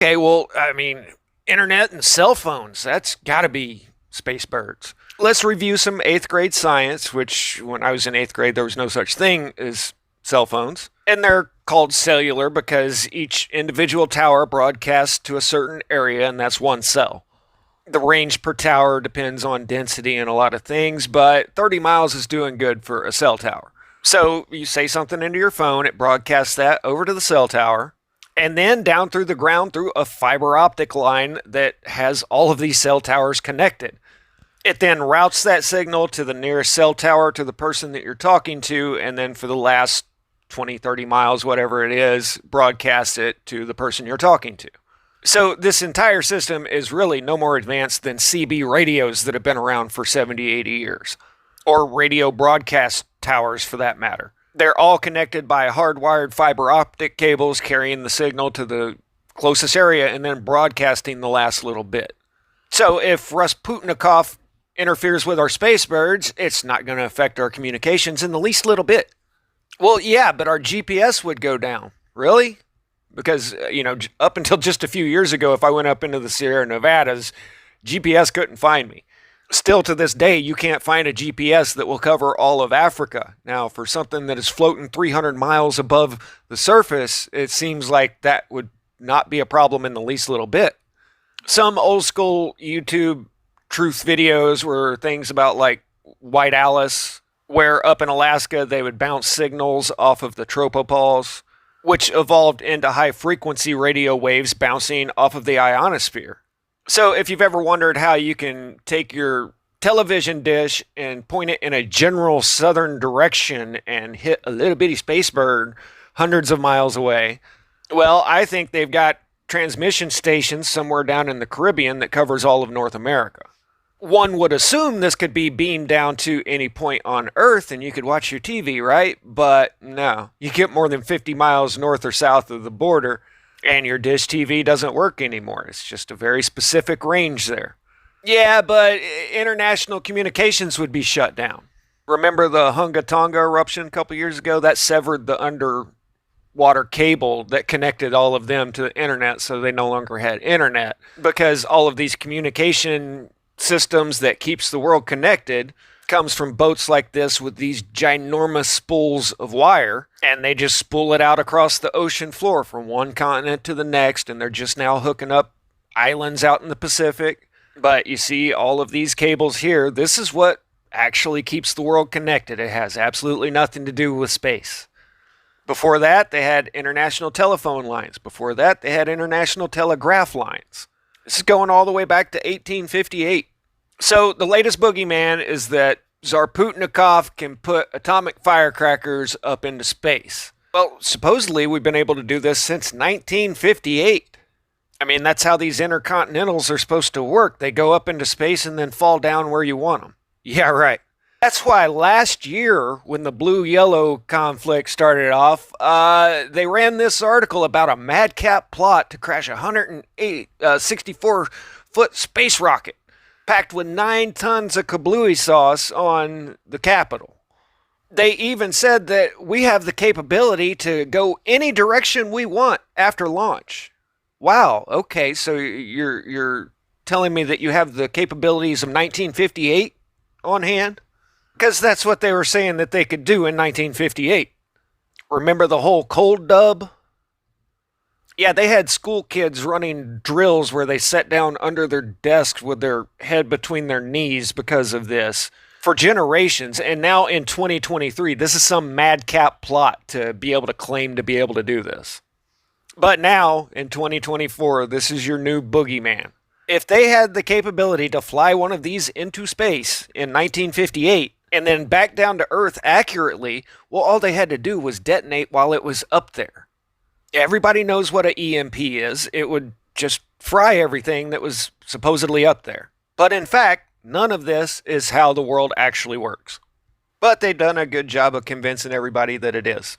Okay, well, I mean, internet and cell phones, that's got to be space birds. Let's review some eighth grade science, which when I was in eighth grade, there was no such thing as cell phones. And they're called cellular because each individual tower broadcasts to a certain area, and that's one cell. The range per tower depends on density and a lot of things, but 30 miles is doing good for a cell tower. So you say something into your phone, it broadcasts that over to the cell tower, and then down through the ground through a fiber optic line that has all of these cell towers connected. It then routes that signal to the nearest cell tower to the person that you're talking to, and then for the last 20, 30 miles, whatever it is, broadcast it to the person you're talking to. So this entire system is really no more advanced than CB radios that have been around for 70, 80 years, or radio broadcast towers for that matter. They're all connected by hardwired fiber optic cables carrying the signal to the closest area and then broadcasting the last little bit. So if Rasputinnikov interferes with our space birds, it's not going to affect our communications in the least little bit. Well, yeah, but our GPS would go down. Really? Because, up until just a few years ago, if I went up into the Sierra Nevadas, GPS couldn't find me. Still to this day, you can't find a GPS that will cover all of Africa. Now, for something that is floating 300 miles above the surface, it seems like that would not be a problem in the least little bit. Some old school YouTube truth videos were things about like White Alice, where up in Alaska they would bounce signals off of the tropopauls, which evolved into high frequency radio waves bouncing off of the ionosphere. So if you've ever wondered how you can take your television dish and point it in a general southern direction and hit a little bitty space bird hundreds of miles away, well, I think they've got transmission stations somewhere down in the Caribbean that covers all of North America. One would assume this could be beamed down to any point on Earth and you could watch your TV, right? But no, you get more than 50 miles north or south of the border and your dish TV doesn't work anymore. It's just a very specific range there. Yeah, but international communications would be shut down. Remember the Hunga Tonga eruption a couple years ago? That severed the underwater cable that connected all of them to the internet, so they no longer had internet because all of these communication systems that keeps the world connected comes from boats like this with these ginormous spools of wire, and they just spool it out across the ocean floor from one continent to the next, and they're just now hooking up islands out in the Pacific. But you see all of these cables here, this is what actually keeps the world connected. It has absolutely nothing to do with space. Before that, they had international telephone lines. Before that, they had international telegraph lines. This is going all the way back to 1858. So the latest boogeyman is that Zarputnikov can put atomic firecrackers up into space. Well, supposedly we've been able to do this since 1958. I mean, that's how these intercontinentals are supposed to work. They go up into space and then fall down where you want them. Yeah, right. That's why last year, when the blue-yellow conflict started off, they ran this article about a madcap plot to crash a 164-foot space rocket packed with 9 tons of kablooey sauce on the Capitol. They even said that we have the capability to go any direction we want after launch. Wow, okay, so you're telling me that you have the capabilities of 1958 on hand? Because that's what they were saying that they could do in 1958. Remember the whole cold dub? Yeah, they had school kids running drills where they sat down under their desks with their head between their knees because of this for generations. And now in 2023, this is some madcap plot to be able to claim to be able to do this. But now, in 2024, this is your new boogeyman. If they had the capability to fly one of these into space in 1958, and then back down to Earth accurately, well, all they had to do was detonate while it was up there. Everybody knows what an EMP is. It would just fry everything that was supposedly up there. But in fact, none of this is how the world actually works. But they've done a good job of convincing everybody that it is.